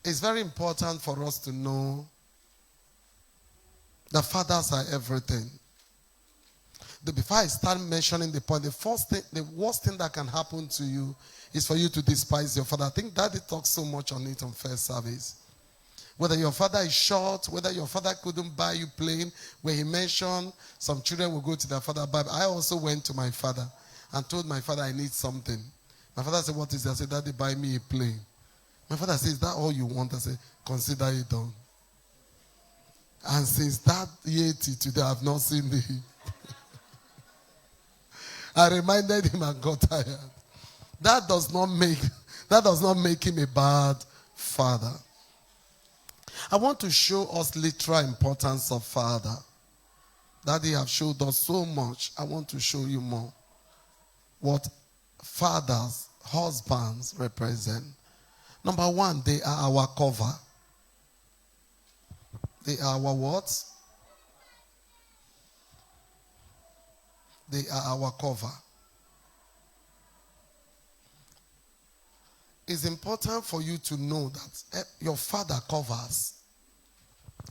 it's very important for us to know that fathers are everything. Before I start mentioning the point, the worst thing that can happen to you is for you to despise your father. I think Daddy talks so much on it on first service. Whether your father is short, whether your father couldn't buy you plane, where he mentioned some children will go to their father. But I also went to my father and told my father I need something. My father said, what is it? I said, Daddy, buy me a plane. My father said, is that all you want? I said, consider it done. And since that year till today, I have not seen the I reminded him and got tired. That does not make him a bad father. I want to show us literal importance of father. Daddy have showed us so much. I want to show you more. What fathers, husbands represent. Number one, they are our cover. They are our what? They are our cover. It's important for you to know that your father covers.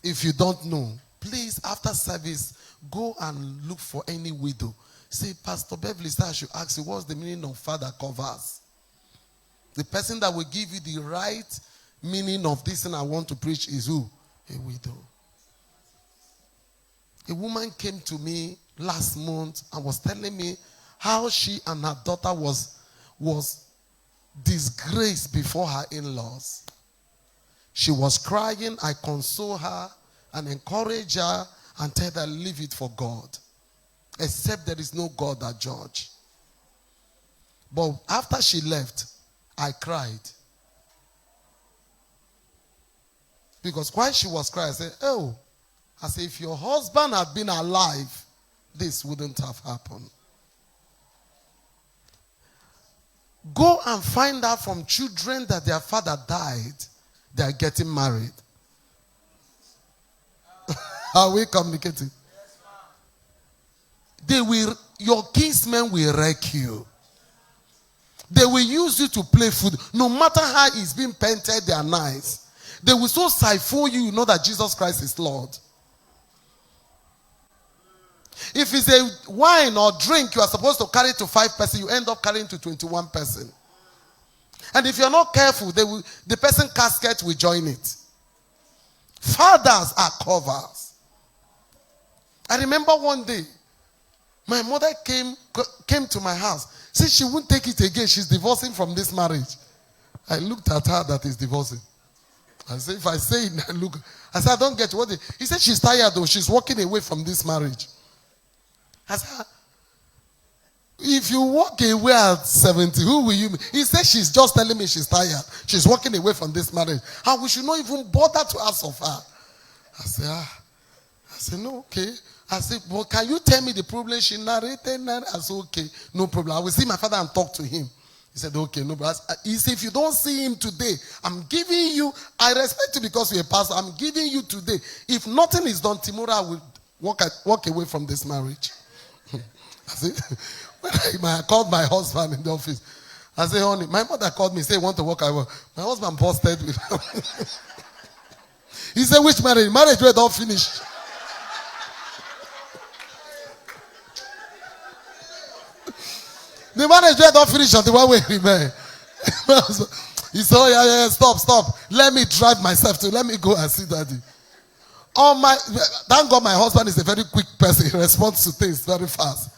If you don't know, please, after service, go and look for any widow. Say, Pastor Beverly said I should ask you, what's the meaning of father covers? The person that will give you the right meaning of this thing I want to preach is who? A widow. A woman came to me last month and was telling me how she and her daughter was disgraced before her in-laws. She was crying. I console her and encourage her and tell her, leave it for God. Except there is no God that judge. But after she left, I cried. Because while she was crying, I said, if your husband had been alive, this wouldn't have happened. Go and find out from children that their father died, they are getting married. Are we communicating? Your kinsmen will wreck you. They will use you to play food. No matter how it's being painted, they are nice. They will so siphon you, you know that Jesus Christ is Lord. If it's a wine or drink you are supposed to carry to 5 persons, you end up carrying to 21 persons. And if you're not careful, the person casket will join it. Fathers are covers. I remember one day, my mother came to my house. Said she won't take it again. She's divorcing from this marriage. I looked at her that is divorcing. I said, if I say it, look. I said, I don't get what he said. She's tired though. She's walking away from this marriage. I said, if you walk away at 70, who will you meet? He said, she's just telling me she's tired. She's walking away from this marriage. And we should not even bother to ask of her. I said, no, okay. I said, well, can you tell me the problem? She narrated. I said, okay, no problem. I will see my father and talk to him. He said, okay, no problem. He said, if you don't see him today, I'm giving you, I respect you because you're a pastor, I'm giving you today. If nothing is done, tomorrow I will walk away from this marriage. I said, when I called my husband in the office, I said, honey, my mother called me, said, want to walk away. My husband busted with her. He said, which marriage? Marriage we don't finish. The marriage we don't finish until one way remain. He said, oh, yeah, stop. Let me drive myself to, let me go and see daddy. Thank God my husband is a very quick person. He responds to things very fast.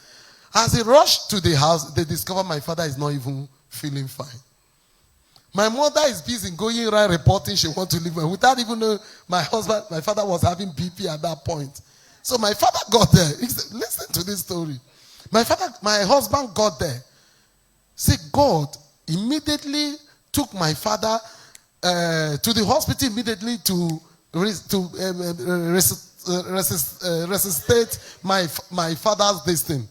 As he rushed to the house, they discovered my father is not even feeling fine. My mother is busy going around reporting she wants to leave without even knowing my father was having BP at that point. So my father got there. He said, listen to this story. My husband got there. See, God immediately took my father to the hospital immediately to resuscitate my father's destiny.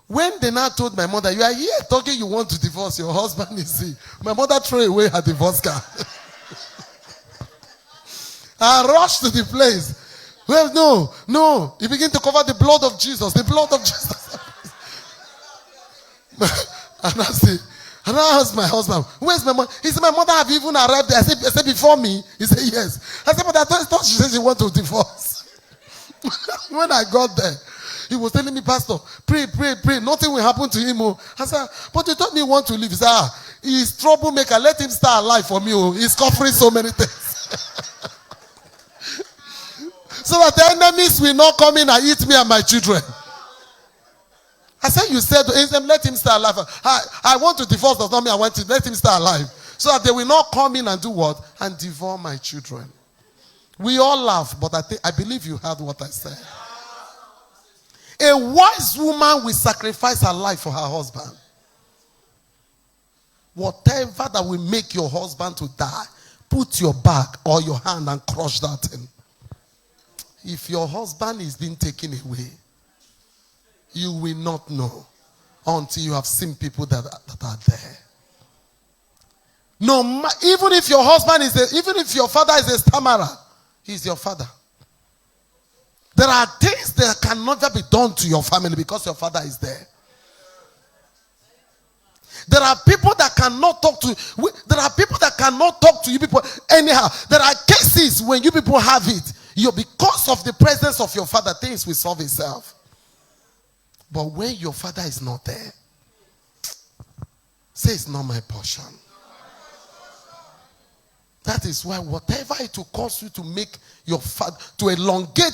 When they now told my mother, you are here talking you want to divorce, your husband is sick. My mother threw away her divorce card. I rushed to the place. Well, no. He began to cover the blood of Jesus. The blood of Jesus. And And I asked my husband, where's my mother? He said, my mother have even arrived there. I said, before me? He said, yes. I said, but I thought she said she wanted to divorce. When I got there, he was telling me, Pastor, pray. Nothing will happen to him. I said, but you told me you want to leave. He said, he's troublemaker. Let him start alive for me. He's covering so many things. So that the enemies will not come in and eat me and my children. I said, you said, let him stay alive. I want to divorce, does not mean I want to let him stay alive. So that they will not come in and do what? And devour my children. We all laugh, but I believe you heard what I said. A wise woman will sacrifice her life for her husband. Whatever that will make your husband to die, put your back or your hand and crush that thing. If your husband is being taken away, you will not know until you have seen people that are there. No, even if your husband even if your father is a stammerer, he's your father. There are things that can never be done to your family because your father is there. There are people that cannot talk to. There are people that cannot talk to you people anyhow. There are cases when you people have it. Because of the presence of your father, things will solve itself. But when your father is not there, say it's not my portion. That is why whatever it will cost you to make your father, to elongate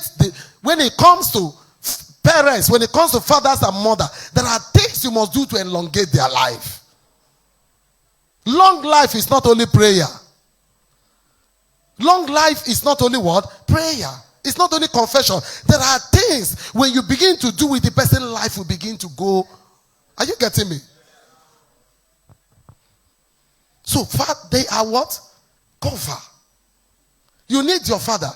when it comes to parents, when it comes to fathers and mothers, there are things you must do to elongate their life. Long life is not only prayer. Long life is not only what? Prayer. It's not only confession. There are things when you begin to do with the person, life will begin to go. Are you getting me? So they are what? Cover. You need your father.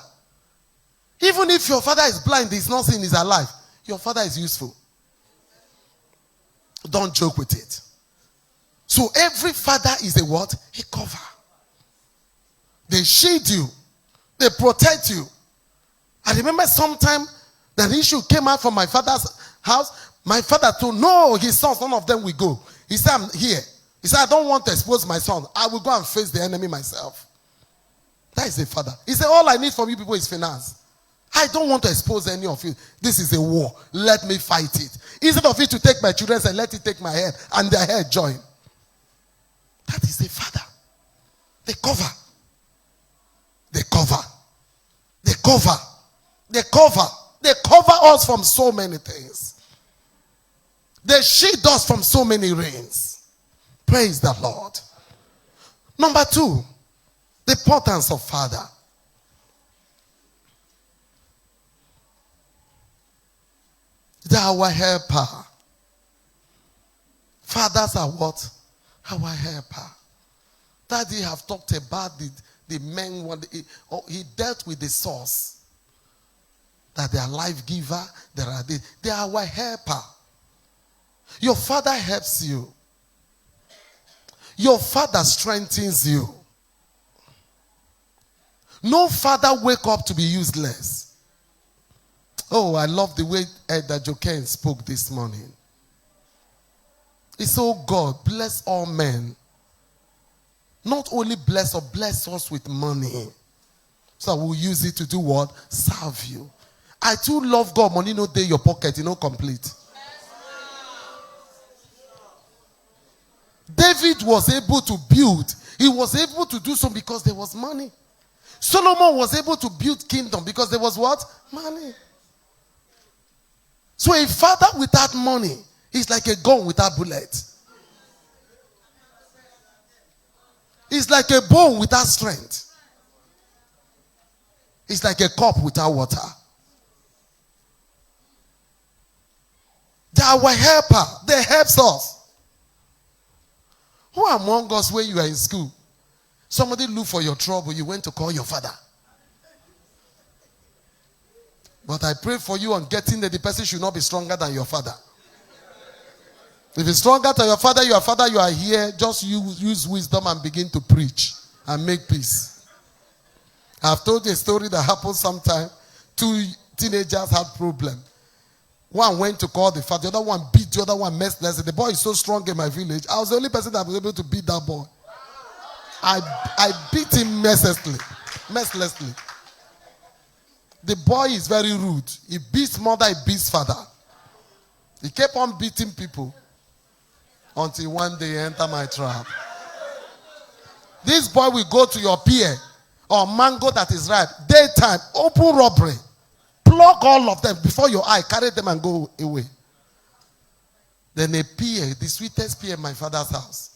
Even if your father is blind, he's not seeing, he's alive. Your father is useful. Don't joke with it. So every father is a what? A cover. They shield you. They protect you. I remember sometime that issue came out from my father's house. My father told, no, his sons, none of them will go. He said, I'm here. He said, I don't want to expose my son. I will go and face the enemy myself. That is a father. He said, all I need from you people is finance. I don't want to expose any of you. This is a war. Let me fight it. Instead of it to take my children and let it take my head and their head join. That is a father. They cover. They cover. They cover. They cover. They cover us from so many things. They shield us from so many rains. Praise the Lord. Number 2, the importance of father. They are our helper. Fathers are what? Our helper. Daddy have talked about the men. He dealt with the source. That they are life giver. They are our helper. Your father helps you. Your father strengthens you. No father wake up to be useless. Oh, I love the way Elder Joken spoke this morning. It's, oh God, bless all men. Not only bless, or bless us with money. So we'll use it to do what? Serve you. I too love God. Money no day your pocket, you know, complete. David was able to build. He was able to do so because there was money. Solomon was able to build kingdom because there was what? Money. So a father without money is like a gun without bullet. It's like a bone without strength. It's like a cup without water. They are our helper. They help us. Who among us, when you are in school, somebody look for your trouble, you went to call your father? But I pray for you on getting that the person should not be stronger than your father. If it's stronger than your father, you are here, just use wisdom and begin to preach and make peace. I've told you a story that happened sometime. 2 teenagers had problem. One went to call the father, the other one beat the other one mercilessly. The boy is so strong in my village. I was the only person that was able to beat that boy. I beat him mercilessly. The boy is very rude. He beats mother, he beats father. He kept on beating people until one day he entered my trap. This boy will go to your pear or mango that is ripe. Daytime, open robbery. Pluck all of them before your eye. Carry them and go away. Then a pear, the sweetest pear in my father's house.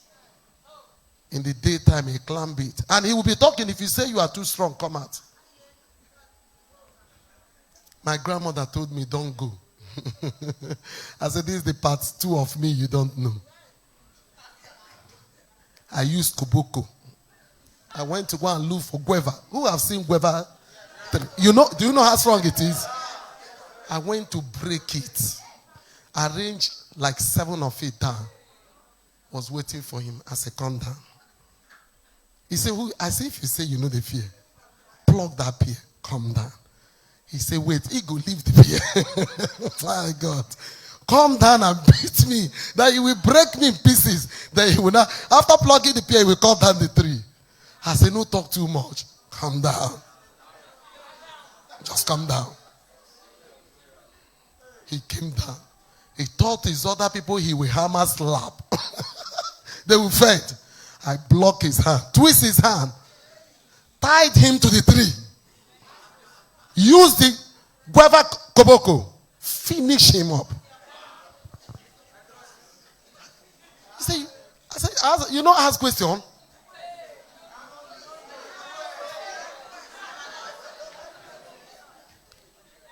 In the daytime, he climb it. And he will be talking. If you say you are too strong, come out. My grandmother told me, don't go. I said, this is the part 2 of me you don't know. I used koboko. I went to go and look for guava. Who have seen guava? You know, do you know how strong it is? I went to break it. Arranged like 7 of it down. Was waiting for him. I said, come down. He said, who? I said, if you say you know the fear, plug that pear, come down. He said, wait, he go leave the pear. My God. Come down and beat me. That he will break me in pieces. Then he will not. After plugging the pear, he will cut down the tree. I said, no talk too much. Come down. Just come down. He came down. He taught his other people he will hammer slap. They will faint. I block his hand. Twist his hand. Tied him to the tree. Use the guava koboko. Finish him up. I said, you know, ask question.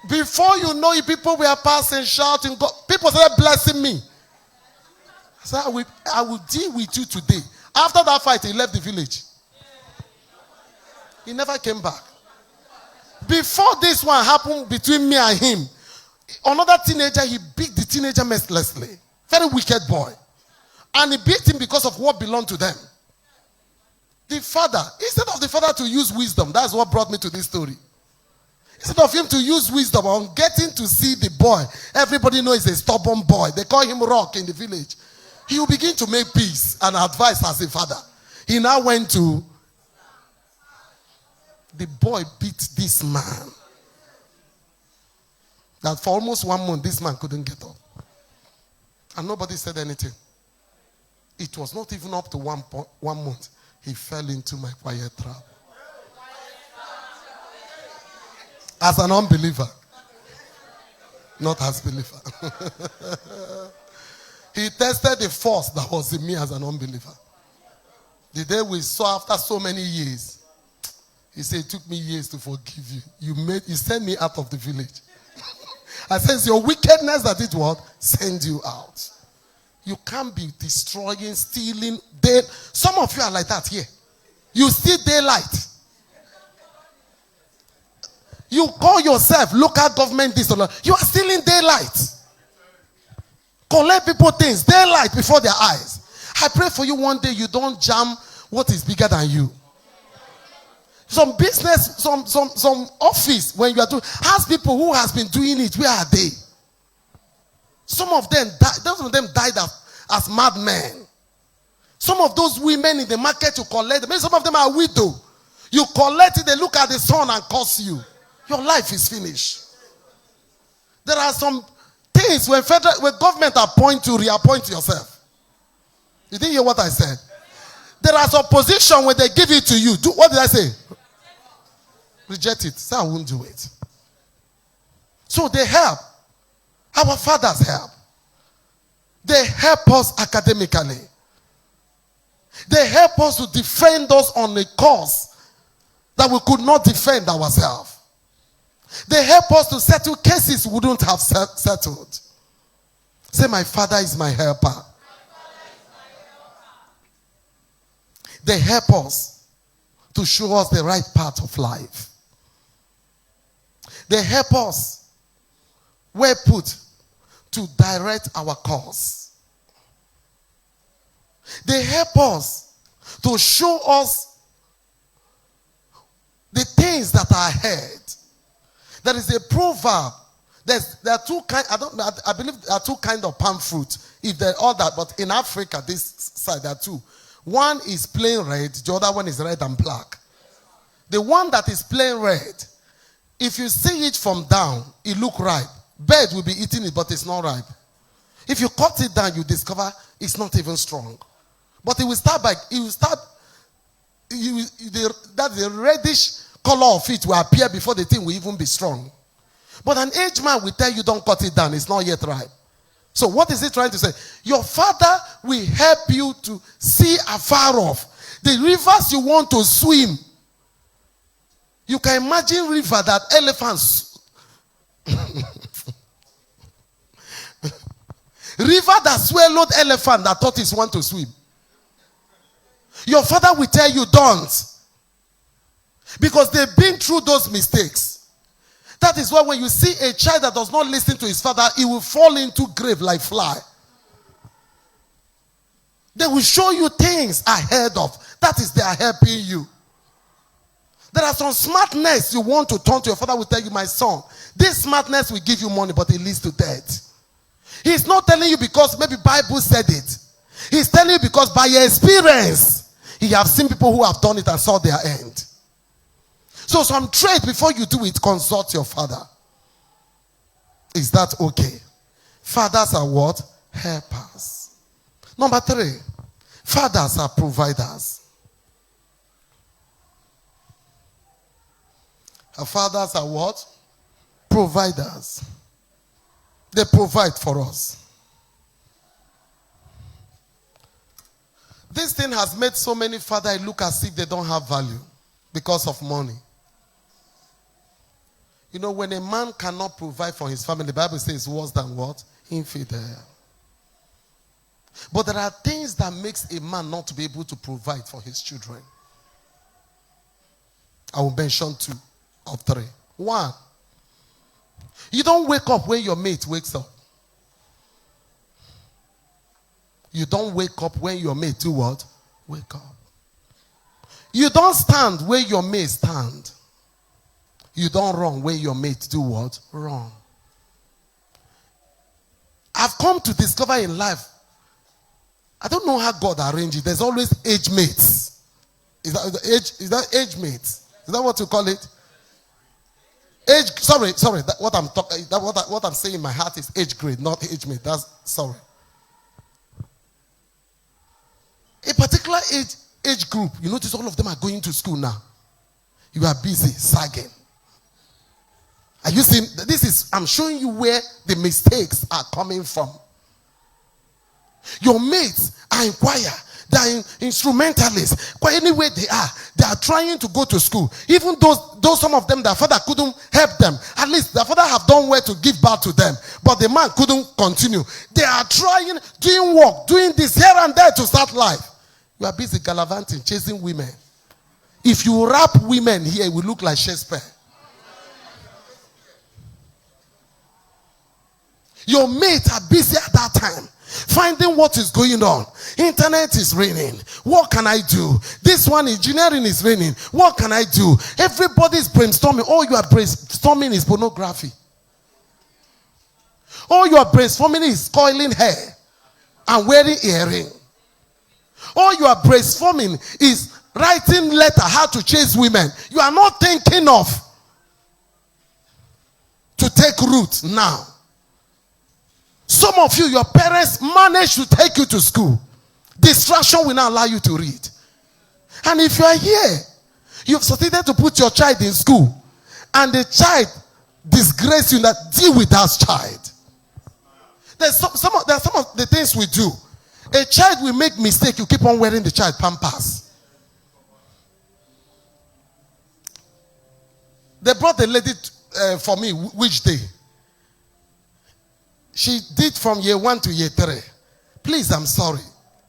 Before you know it, people were passing, shouting. God. People started blessing me. I said, I will deal with you today. After that fight, he left the village. He never came back. Before this one happened between me and him, another teenager, he beat the teenager mercilessly. Very wicked boy. And he beat him because of what belonged to them. The father, instead of the father to use wisdom, that's what brought me to this story. Instead of him to use wisdom on getting to see the boy, everybody knows he's a stubborn boy. They call him Rock in the village. He will begin to make peace and advice as a father. He now went to, the boy beat this man. That for almost 1 month, this man couldn't get up. And nobody said anything. It was not even up to 1 month. He fell into my quiet trap. As an unbeliever. Not as believer. He tested the force that was in me as an unbeliever. The day we saw after so many years, he said, it took me years to forgive you. You sent me out of the village. I said, it's your wickedness that did what? Send you out. You can't be destroying, stealing. Some of you are like that here. You steal daylight. You call yourself local government this or that. You are stealing daylight. Collect people things, daylight before their eyes. I pray for you one day you don't jam what is bigger than you. Some business, some office, when you are doing, ask people who has been doing it, where are they? Some of them died as madmen. Some of those women in the market, you collect them. Maybe some of them are widow. You collect it, they look at the sun and curse you. Your life is finished. There are some things when government appoint you, reappoint yourself. You didn't hear what I said? There are some position when they give it to you. What did I say? Reject it. Say I won't do it. So they help. Our fathers help. They help us academically. They help us to defend us on a cause that we could not defend ourselves. They help us to settle cases we wouldn't have settled. Say, my father is my helper. They help us to show us the right path of life. They help us, where put, to direct our course. They help us to show us the things that are ahead. There is a proverb There are two kind. I believe there are two kind of palm fruit. If they're all that, but in Africa, this side there are two. One is plain red. The other one is red and black. The one that is plain red, if you see it from down, it look ripe. Bird will be eating it, but it's not ripe. If you cut it down, you discover it's not even strong. But the reddish color of it will appear before the thing will even be strong. But an aged man will tell you, don't cut it down, it's not yet ripe. So what is he trying to say? Your father will help you to see afar off the rivers you want to swim. You can imagine river that elephants river that swallowed elephant that thought it want to swim. Your father will tell you don't, because they've been through those mistakes. That is why when you see a child that does not listen to his father, he will fall into grave like fly. They will show you things ahead of. That is, they are helping you. There are some smartness you want to turn to. Your father will tell you, my son, this smartness will give you money, but it leads to death. He's not telling you because maybe Bible said it. He's telling you because by your experience, he have seen people who have done it and saw their end. So some trade, before you do it, consult your father. Is that okay? Fathers are what? Helpers. Number 3, fathers are providers. Our fathers are what? Providers. They provide for us. This thing has made so many fathers look as if they don't have value because of money. You know, when a man cannot provide for his family, the Bible says worse than what? Infidel. But there are things that makes a man not to be able to provide for his children. I will mention 2 or 3. 1, you don't wake up when your mate wakes up. You don't wake up when your mate do what? Wake up. You don't stand where your mate stand. You don't run where your mate do what? Run. I've come to discover in life, I don't know how God arranged it. There's always age mates. Is that age mates? Is that what you call it? Sorry. What I'm saying in my heart is age grade, not age mate. Sorry. A particular age group, you notice all of them are going to school now. You are busy sagging. Are you seeing? I'm showing you where the mistakes are coming from. Your mates are in choir. They are instrumentalists. Anywhere they are trying to go to school. Even those some of them, their father couldn't help them. At least their father have done well to give birth to them. But the man couldn't continue. They are trying, doing work, doing this here and there to start life. You are busy gallivanting, chasing women. If you wrap women here, it will look like Shakespeare. Your mates are busy at that time, finding what is going on. Internet is raining. What can I do? This one, engineering is raining. What can I do? Everybody's brainstorming. All you are brainstorming is pornography. All you are brainstorming is coiling hair and wearing earring. All you are brainstorming is writing letter how to chase women. You are not thinking of to take root now. Some of you, your parents managed to take you to school. Distraction will not allow you to read. And if you are here, you've succeeded to put your child in school, and the child disgrace you, that deal with that child. There's some of the things we do. A child will make mistake, you keep on wearing the child pampers. They brought the lady for me, which day? She did from year 1 to year 3. Please, I'm sorry.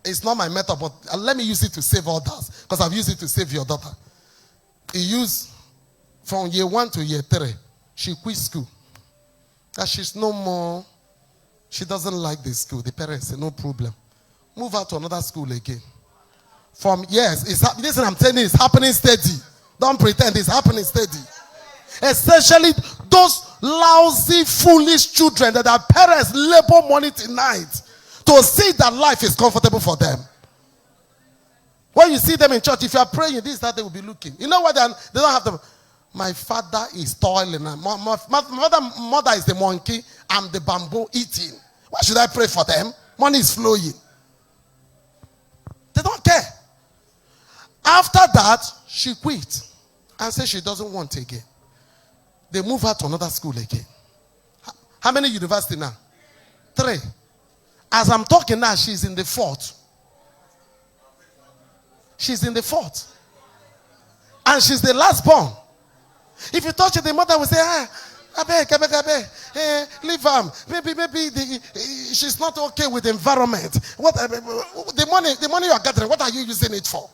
It's not my method, but let me use it to save others, because I've used it to save your daughter. He used from year 1 to year 3. She quit school. That she's no more. She doesn't like the school. The parents say, no problem. Move her to another school again. Listen, I'm telling you, it's happening steady. Don't pretend, it's happening steady. Especially those lousy, foolish children that their parents labor morning to night to see that life is comfortable for them. When you see them in church, if you are praying, this is how they will be looking. You know what? They don't have the... My father is toiling. My mother is the monkey. I'm the bamboo eating. Why should I pray for them? Money is flowing. They don't care. After that, she quit and said she doesn't want again. They move her to another school again. How many universities now? 3. As I'm talking now, she's in the 4th. She's in the 4th. And she's the last born. If you touch it, the mother will say, I beg, leave her. Maybe she's not okay with the environment. The money you are gathering, what are you using it for?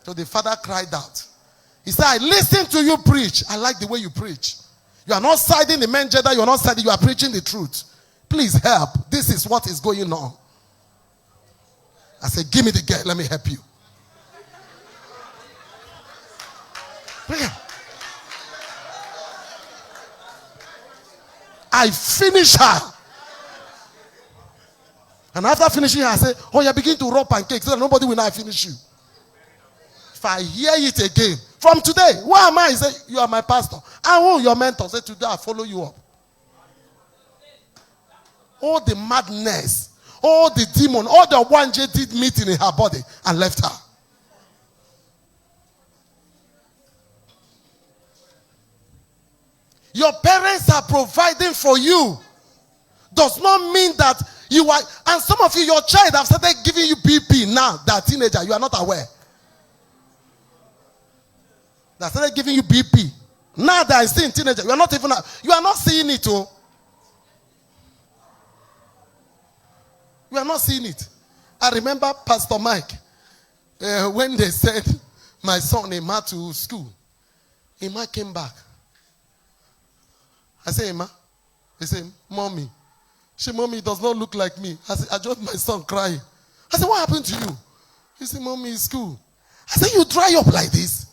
So the father cried out. He said, I listen to you preach. I like the way you preach. You are not siding the men gender. You are not siding. You are preaching the truth. Please help. This is what is going on. I said, give me the girl. Let me help you. I finish her. And after finishing her, I said, oh, you're beginning to rub pancakes so that nobody will now finish you. If I hear it again, from today, who am I? He said, you are my pastor. And who your mentor? Say, today I follow you up. All the madness, all the demon, all the 1J did meeting in her body and left her. Your parents are providing for you. Does not mean that you are, and some of you, your child have started giving you BP now, that teenager, you are not aware. They started giving you BP. Now that is still teenager, you are not seeing it. Oh. You are not seeing it. I remember Pastor Mike, when they said, my son Emma to school, Emma came back. I said, Emma. He said, Mommy. She, Mommy, does not look like me. I said, I just my son crying. I said, what happened to you? He said, Mommy, it's school. I said, you dry up like this?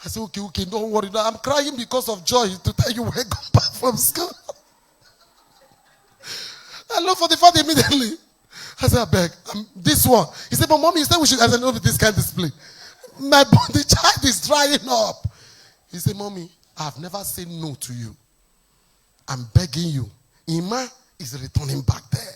I said, okay, don't worry. I'm crying because of joy to tell you we're going back from school. I looked for the father immediately. I said, I beg, this one. He said, but Mommy, you said we should. I said, no, this kind of display. The child is drying up. He said, Mommy, I've never said no to you. I'm begging you. Ima is returning back there.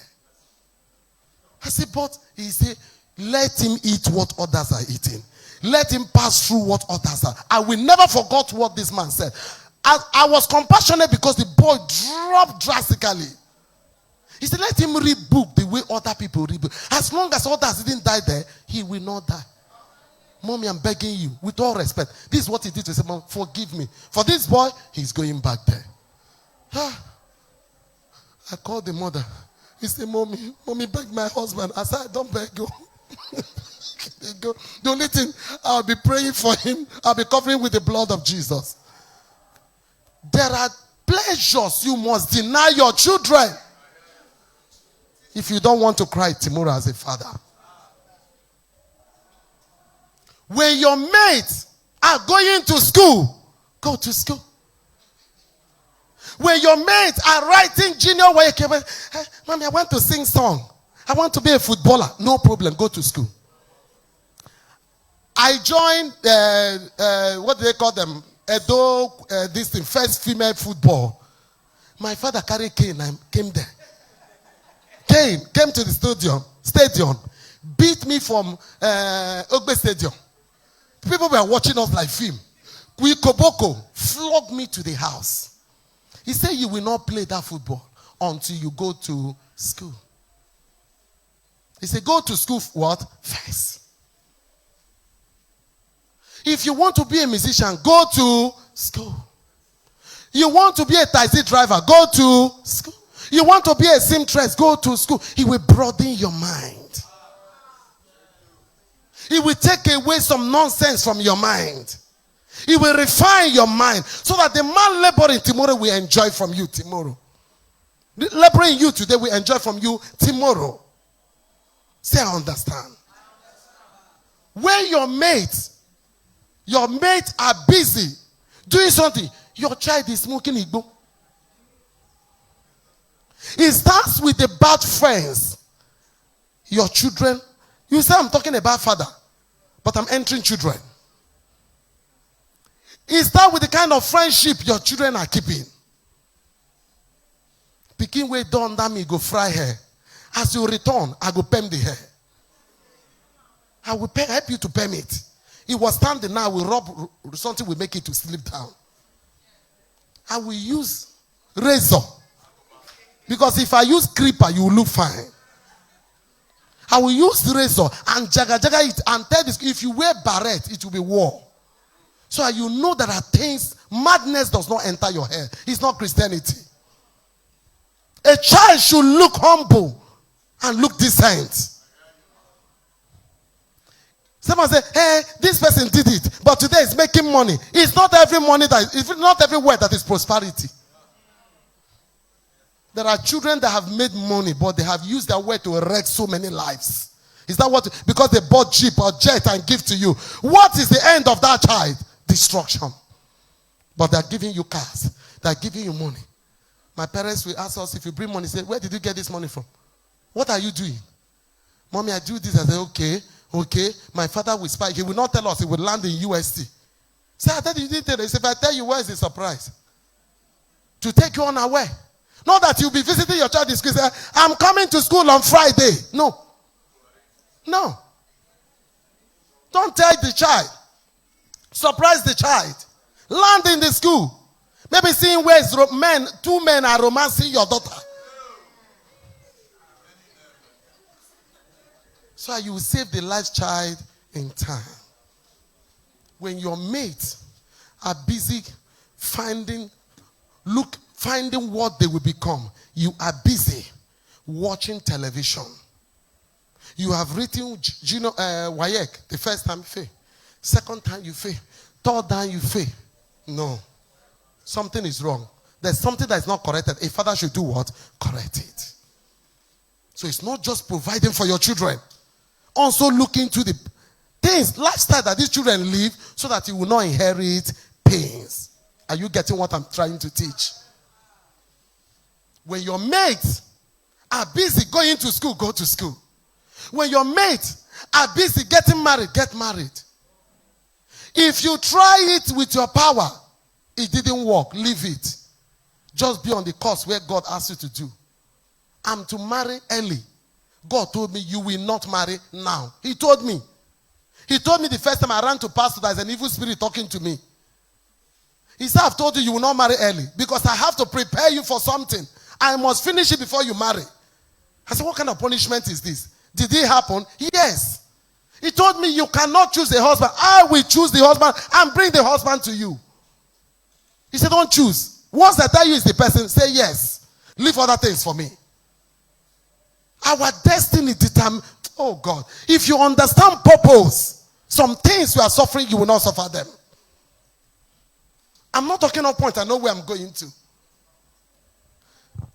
I said, but he said, let him eat what others are eating. Let him pass through what others are. I will never forget what this man said. I was compassionate because the boy dropped drastically. He said, let him read book the way other people read book. As long as others didn't die there, he will not die. Mommy, I'm begging you, with all respect. This is what he did to say, Mom, forgive me. For this boy, he's going back there. I called the mother. He said, Mommy begged my husband. I said, don't beg you. The only thing, I'll be praying for him. I'll be covering with the blood of Jesus. There are pleasures you must deny your children if you don't want to cry tomorrow as a father. When your mates are going to school, go to school. When your mates are writing junior work, hey, Mommy, I want to sing song. I want to be a footballer. No problem, go to school. I joined, what do they call them? This thing, first female football. My father carried cane and came there. Came to the stadium, beat me from Ogbe Stadium. People were watching us like film. Koboko flogged me to the house. He said, you will not play that football until you go to school. He said, go to school what? First. If you want to be a musician, go to school. You want to be a taxi driver, go to school. You want to be a seamstress, go to school. He will broaden your mind. He will take away some nonsense from your mind. He will refine your mind so that the man laboring tomorrow will enjoy from you tomorrow. The laboring you today will enjoy from you tomorrow. Say, I understand. When your mates are busy doing something, Your child is smoking igbo. It starts with the bad friends. Your children. You say I'm talking about father, but I'm entering children. It starts with the kind of friendship your children are keeping. Picking way down that me go fry hair. As you return, I go perm the hair. I will help you to perm it. It was standing now, we rub something, we make it to slip down. I will use razor. Because if I use clipper, you will look fine. I will use razor and jaga it and tell this, if you wear barrette, it will be war. So you know there are things, madness does not enter your hair. It's not Christianity. A child should look humble and look decent. Someone say, hey, this person did it, but today is making money. It's not every money it's not every word that is prosperity. There are children that have made money, but they have used their word to wreck so many lives. Is that what? Because they bought jeep or jet and give to you. What is the end of that child? Destruction. But they are giving you cars. They are giving you money. My parents will ask us, if you bring money, say, where did you get this money from? What are you doing? Mommy, I do this. I say, okay. My father will spy. He will not tell us. He will land in UST. Say, I thought you didn't tell us. If I tell you, where is the surprise? To take you unaware. Not that you'll be visiting your child in school. Say, I'm coming to school on Friday. No. Don't tell the child. Surprise the child. Land in the school. Maybe seeing where two men are romancing your daughter. So you will save the life child in time. When your mates are busy finding what they will become, you are busy watching television. You have written WAEC the first time you fail. Second time you fail. Third time you fail. No. Something is wrong. There's something that is not corrected. A father should do what? Correct it. So it's not just providing for your children. Also look into the things, lifestyle that these children live so that you will not inherit pains. Are you getting what I'm trying to teach? When your mates are busy going to school, go to school. When your mates are busy getting married, get married. If you try it with your power, it didn't work, leave it. Just be on the course where God asked you to do. I'm to marry early. God told me you will not marry now. He told me. He told me the first time I ran to pastor, there's an evil spirit talking to me. He said, I've told you you will not marry early because I have to prepare you for something. I must finish it before you marry. I said, what kind of punishment is this? Did it happen? Yes. He told me you cannot choose a husband. I will choose the husband and bring the husband to you. He said, don't choose. Once I tell you is the person, say yes. Leave other things for me. Our destiny determines. Oh God. If you understand purpose, some things you are suffering, you will not suffer them. I'm not talking on point. I know where I'm going to.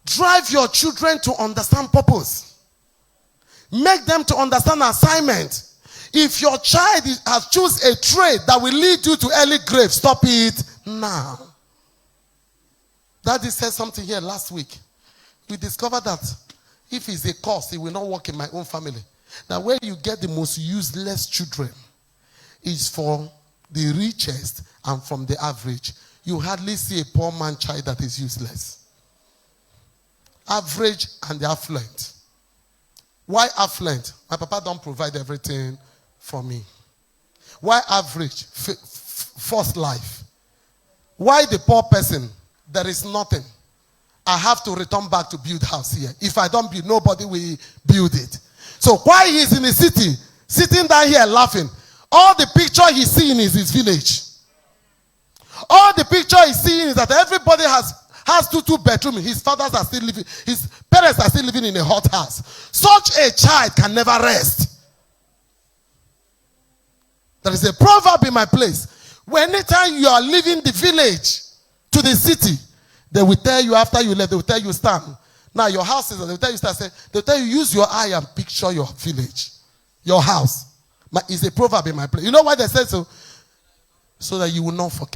Drive your children to understand purpose. Make them to understand assignment. If your child has chosen a trade that will lead you to early grave, stop it now. Daddy said something here last week. We discovered that if it's a course, it will not work in my own family. Now, where you get the most useless children is for the richest and from the average. You hardly see a poor man child that is useless. Average and the affluent. Why affluent? My papa don't provide everything for me. Why average? First life. Why the poor person? There is nothing. I have to return back to build house here. If I don't build, nobody will build it. So while he's in the city, sitting down here laughing, all the picture he's seeing is his village. All the picture he's seeing is that everybody has two bedrooms. His fathers are still living, his parents are still living in a hot house. Such a child can never rest. There is a proverb in my place. Anytime you are leaving the village to the city, they will tell you after you left, they will tell you stand. Now your house is, they will tell you stand. They will tell you use your eye and picture your village, your house. It's a proverb in my place. You know why they say so? So that you will not forget.